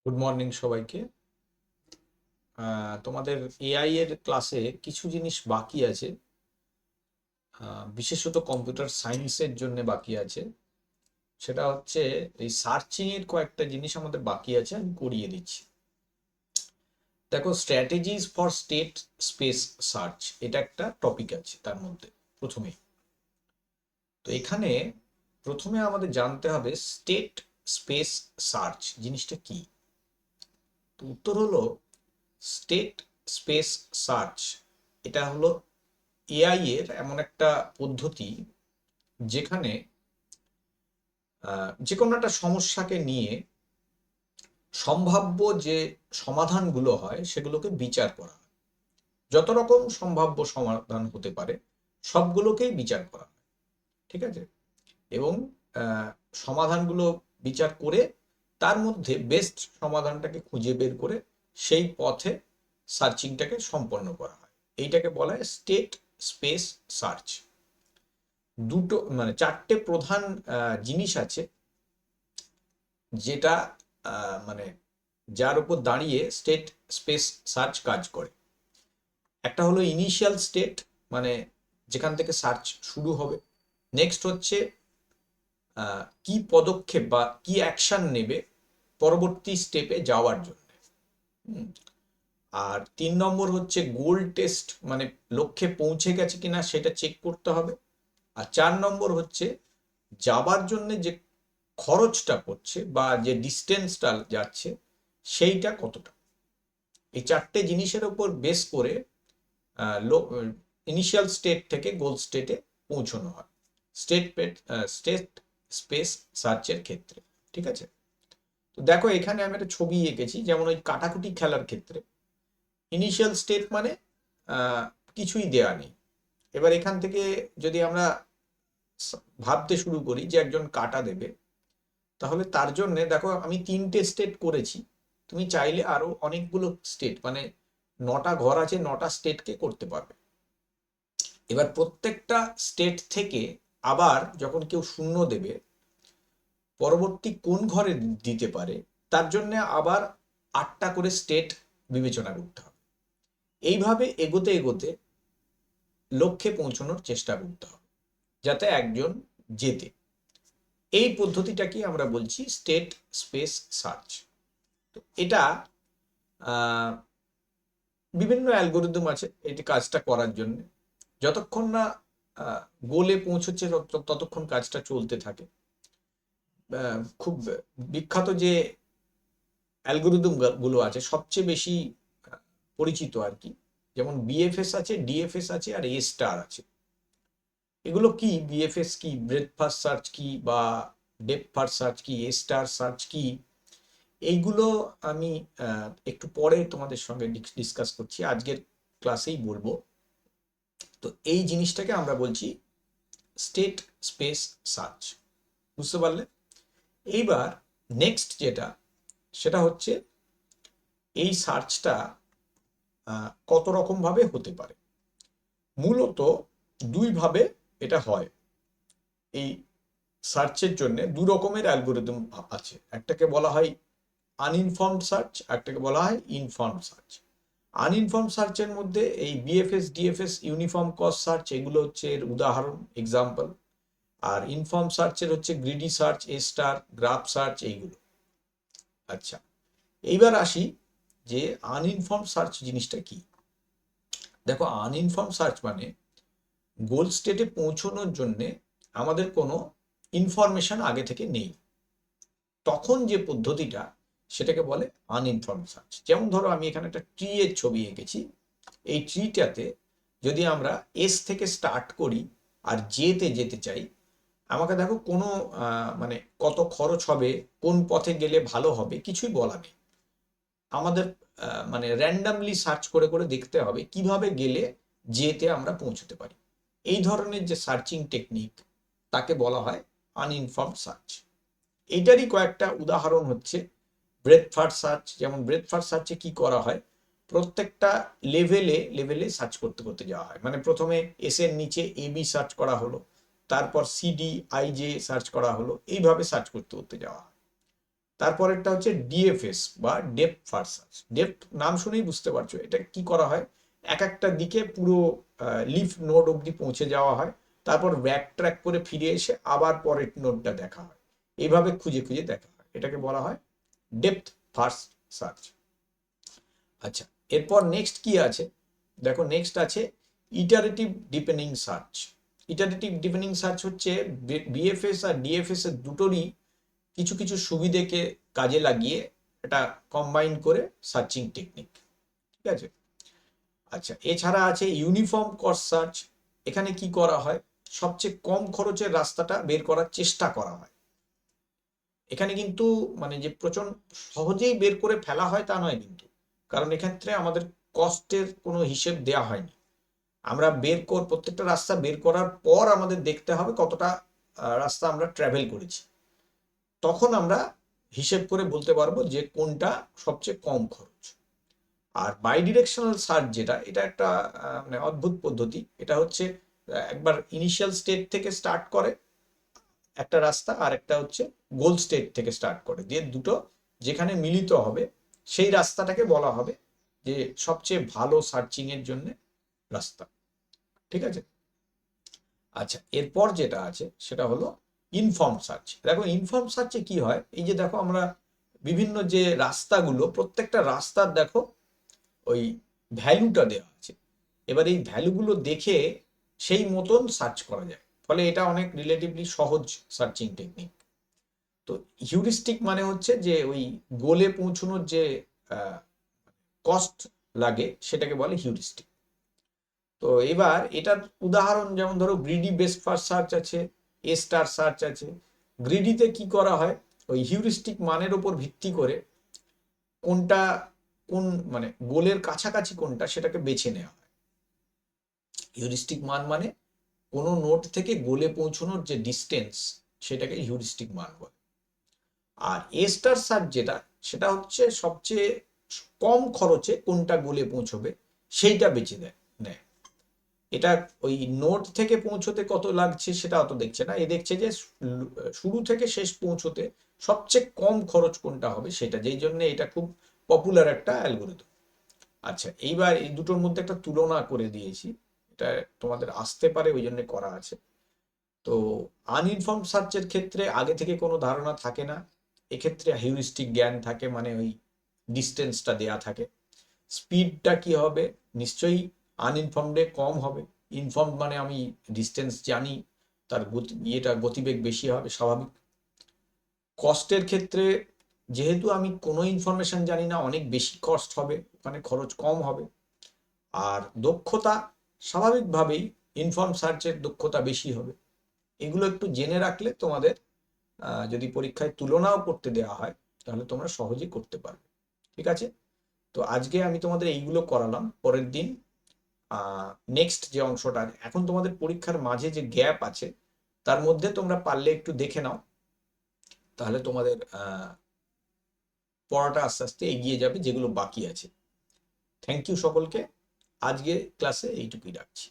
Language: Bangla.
গুড মর্নিং সবাইকে। তোমাদের এআই এর ক্লাসে কিছু জিনিস বাকি আছে, বিশেষত কম্পিউটার সায়েন্সের জন্য বাকি আছে। সেটা হচ্ছে এই সার্চিং এর কয়েকটা জিনিস আমাদের বাকি আছে, আমি করিয়ে দিচ্ছি। দেখো, strategies for state space search, এটা একটা টপিক আছে তার মধ্যে। প্রথমেই তো এখানে প্রথমে আমাদের জানতে হবে স্টেট স্পেস সার্চ জিনিসটা কি। তো উত্তর হলো, স্টেট স্পেস সার্চ এটা হলো এআই এর এমন একটা পদ্ধতি যেখানে যে কোনো একটা সমস্যাকে নিয়ে সম্ভাব্য যে সমাধানগুলো হয় সেগুলোকে বিচার করা হয়। যত রকম সম্ভাব্য সমাধান হতে পারে সবগুলোকেই বিচার করা হয়, ঠিক আছে। এবং আহ, সমাধানগুলো বিচার করে তার মধ্যে বেস্ট সমাধানটাকে খুঁজে বের করে সেই পথে সার্চিংটাকে সম্পন্ন করা হয়। এইটাকে বলা হয় স্টেট স্পেস সার্চ। দুটো মানে চারটে প্রধান জিনিস আছে যেটা মানে যার উপর দাঁড়িয়ে স্টেট স্পেস সার্চ কাজ করে। একটা হলো ইনিশিয়াল স্টেট, মানে যেখান থেকে সার্চ শুরু হবে। নেক্সট হচ্ছে কি পদক্ষেপ বা কি অ্যাকশন নেবে পরবর্তী স্টেপে যাওয়ার জন্য। আর 3 নম্বর হচ্ছে গোল টেস্ট, মানে লক্ষ্যে পৌঁছে গেছে কিনা সেটা চেক করতে হবে। আর 4 নম্বর হচ্ছে যাবার জন্য যে খরচটা পড়ছে বা যে ডিস্টেন্সটা যাচ্ছে সেইটা কতটা। এই চারটে জিনিসের উপর বেস করে ইনিশিয়াল স্টেট থেকে গোল স্টেটে পৌঁছানো হয় স্টেট স্টেট স্পেস সার্চের ক্ষেত্রে, ঠিক আছে। তো দেখো, এখানে আমি একটা ছবি এঁকেছি, যেমন ওই কাটাকুটি খেলার ক্ষেত্রে ইনিশিয়াল স্টেট মানে আহ, কিছুই দেয়া নেই। এবার এখান থেকে যদি আমরা ভাবতে শুরু করি যে একজন কাটা দেবে, তাহলে তার জন্য দেখো আমি 3টে স্টেট করেছি। তুমি চাইলে আরো অনেকগুলো স্টেট, মানে 9টা ঘর আছে, 9টা স্টেটকে করতে পারবে। এবার প্রত্যেকটা স্টেট থেকে আবার যখন কেউ শূন্য দেবে, পরবর্তী কোন ঘরে দিতে পারে তার জন্য আবার 8টা করে স্টেট বিবেচনা করতে হবে। এইভাবে এগোতে এগোতে লক্ষ্যে পৌঁছানোর চেষ্টা করতে হবে যাতে একজন জেতে। এই পদ্ধতিটাকে আমরা বলছি স্টেট স্পেস সার্চ। তো এটা বিভিন্ন অ্যালগোরিদম আছে এটি কাজটা করার জন্য। যতক্ষণ না গোলে পৌঁছচ্ছে ততক্ষণ কাজটা চলতে থাকে। খুব বিখ্যাত যে অ্যালগোরিদম গুলো আছে সবচেয়ে বেশি পরিচিত আর কি, যেমন বিএফএস আছে, ডিএফএস আছে, আর এ স্টার আছে। এগুলো কি, বিএফএস কি, ব্রেথ ফার্স্ট সার্চ কি, বা ডেপথ ফার্স্ট সার্চ কি, এ স্টার সার্চ কি, এইগুলো আমি একটু পরে তোমাদের সঙ্গে ডিসকাস করছি, আজকের ক্লাসেই বলবো। তো এই জিনিসটাকে আমরা বলছি স্টেট স্পেস সার্চ, বুঝতে পারলে। এইবার নেক্সট যেটা, সেটা হচ্ছে এই সার্চটা কত রকম ভাবে হতে পারে। মূলত দুই ভাবে এটা হয়। এই সার্চের জন্য দু রকমের অ্যালগোরিদম আছে, একটাকে বলা হয় আনইনফর্মড সার্চ, একটাকে বলা হয় ইনফর্মড সার্চ। আনইনফর্মড সার্চের মধ্যে এই BFS, DFS, uniform cost search, এগুলো হচ্ছে এর উদাহরণ, এক্সাম্পল। আর ইনফর্ম সার্চের হচ্ছে গ্রিডি সার্চ, এ স্টার, গ্রাফ সার্চ, এইগুলো। আচ্ছা, এইবার আসি যে আনইনফর্ম সার্চ জিনিসটা কি। দেখো, আনইনফর্ম সার্চ মানে গোল স্টেটে পৌঁছানোর জন্য আমাদের কোনো ইনফরমেশন আগে থেকে নেই, তখন যে পদ্ধতিটা সেটাকে বলে আনইনফর্ম সার্চ। যেমন ধরো, আমি এখানে একটা ট্রি এর ছবি এঁকেছি। এই ট্রিটাতে যদি আমরা এস থেকে স্টার্ট করি আর জেতে যেতে চাই, আমাকে দেখো কোনো মানে কত খরচ হবে, কোন পথে গেলে ভালো হবে, কিছুই বলা নেই। আমাদের মানে র্যান্ডামলি সার্চ করে করে দেখতে হবে কিভাবে গেলে যেতে আমরা পৌঁছতে পারি। এই ধরনের যে সার্চিং টেকনিক তাকে বলা হয় আনইনফর্মড সার্চ। এইটারই কয়েকটা উদাহরণ হচ্ছে ব্রেথ ফার্স্ট সার্চ। যেমন ব্রেথ ফার্স্ট সার্চে কি করা হয়, প্রত্যেকটা লেভেলে লেভেলে সার্চ করতে করতে যাওয়া হয়। মানে প্রথমে এস এর নিচে এ বি সার্চ করা হলো, তারপর সিডি আই জে সার্চ করা হলো, এইভাবে সার্চ করতে করতে যাওয়া হয়। তারপরেরটা হচ্ছে ডিএফএস বা ডেপথ ফার্স্ট সার্চ। ডেপথ নাম শুনেই বুঝতে পারছো এটা কি করা হয়, এক একটা দিকে পুরো লিফ নোড অবধি পৌঁছে যাওয়া হয়, তারপর ব্যাক ট্র্যাক করে ফিরে এসে আবার পরের নোডটা দেখা হয়, এইভাবে খুঁজে খুঁজে দেখা হয়, এটাকে বলা হয় ডেপথ ফার্স্ট সার্চ। আচ্ছা, এরপর নেক্সট কি আছে দেখো, নেক্সট আছে iterative depending search. Iterative depending search হচ্ছে বিএফএস আর ডিএফএস এর দুটোরই কিছু কিছু সুবিধেকে কাজে লাগিয়ে এটা কম্বাইন করে সার্চিং টেকনিক, ঠিক আছে। আচ্ছা, এছাড়া আছে ইউনিফর্ম কস্ট সার্চ। এখানে কি করা হয়, সবচেয়ে কম খরচের রাস্তাটা বের করার চেষ্টা করা হয়। এখানে কিন্তু মানে যে প্রচন্ড সহজেই বের করে ফেলা হয় তা নয় কিন্তু, কারণ এক্ষেত্রে আমাদের কস্টের কোনো হিসেব দেয়া হয়নি। আমরা প্রত্যেকটা রাস্তা বের করার পর আমাদের দেখতে হবে কতটা রাস্তা আমরা ট্রাভেল করেছি, তখন আমরা হিসেব করে বলতে পারবো যে কোনটা সবচেয়ে কম খরচ। আর বাই ডিরেকশনাল সার্চ যেটা, এটা একটা মানে অদ্ভুত পদ্ধতি। এটা হচ্ছে একবার ইনিশিয়াল স্টেট থেকে স্টার্ট করে একটা রাস্তা, আর একটা হচ্ছে গোল স্টেট থেকে স্টার্ট করে, দিয়ে দুটো যেখানে মিলিত হবে সেই রাস্তাটাকে বলা হবে যে সবচেয়ে ভালো সার্চিং এর জন্য রাস্তা, ঠিক আছে। আচ্ছা, এরপর যেটা আছে সেটা হলো ইনফর্ম সার্চ। দেখো ইনফর্ম সার্চে কি হয়, এই যে দেখো আমরা বিভিন্ন যে রাস্তাগুলো, প্রত্যেকটা রাস্তার দেখো ওই ভ্যালুটা দেওয়া আছে, এবার এই ভ্যালুগুলো দেখে সেই মতন সার্চ করা যায়, ফলে এটা অনেক রিলেটিভলি সহজ সার্চিং টেকনিক। তো হিউরিস্টিক মানে হচ্ছে যে ওই গোলে পৌঁছানোর যে কস্ট লাগে সেটাকে বলে হিউরিস্টিক। তো এবার এটার উদাহরণ যেমন ধরো গ্রিডি বেস্ট ফার্স্ট সার্চ আছে, এ স্টার সার্চ আছে। গ্রিডিতে কি করা হয়, ওই হিউরিস্টিক মানের উপর ভিত্তি করে কোনটা কোন মানে গোলের কাছাকাছি কোনটা সেটাকে বেছে নেওয়া হয়। হিউরিস্টিক মান মানে কোনো নোড থেকে গোলে পৌঁছানোর যে ডিস্টেন্স সেটাকে হিউরিস্টিক মান বলে। আর এ স্টার সার্চ যেটা, সেটা হচ্ছে সবচেয়ে কম খরচে কোনটা গোলে পৌঁছবে সেইটা বেছে নেয়। এটা ওই নোড থেকে পৌঁছতে কত লাগছে সেটা অত দেখছে না, এ দেখছে যে শুরু থেকে শেষ পৌঁছতে সবচেয়ে কম খরচ কোনটা হবে সেটা, যেই জন্য এটা খুব পপুলার একটা অ্যালগোরিদম। আচ্ছা, এইবার এই দুটোর মধ্যে একটা তুলনা করে দিয়েছি, এটা তোমাদের আসতে পারে ওই জন্য করা আছে। তো আনইনফর্ম সার্চের ক্ষেত্রে আগে থেকে কোনো ধারণা থাকে না, এক্ষেত্রে হিউরিস্টিক জ্ঞান থাকে, মানে ওই ডিস্টেন্সটা দেয়া থাকে। স্পিডটা কি হবে, নিশ্চয়ই আনইনফর্মডে কম হবে, ইনফর্মড মানে আমি ডিস্টেন্স জানি, তার গতিবেগ বেশি হবে স্বাভাবিক। কস্টের ক্ষেত্রে যেহেতু আমি কোনো ইনফরমেশন জানি না, অনেক বেশি কস্ট হবে, ওখানে খরচ কম হবে। আর দক্ষতা, স্বাভাবিকভাবেই ইনফর্ম সার্চের দক্ষতা বেশি হবে। এগুলো একটু জেনে রাখলে তোমাদের যদি পরীক্ষায় তুলনাও করতে দেওয়া হয় তাহলে তোমরা সহজেই করতে পারবে, ঠিক আছে। তো আজকে আমি তোমাদের এইগুলো করালাম। পরের দিন নেক্সট যে অংশটা, এখন তোমাদের পরীক্ষার মাঝে যে গ্যাপ আছে তার মধ্যে তোমরা পারলে একটু দেখে নাও, তাহলে তোমাদের পড়াটা আস্তে আস্তে এগিয়ে যাবে যেগুলো বাকি আছে। থ্যাংক ইউ সকলকে, আজকে ক্লাসে এইটুকুই রাখছি।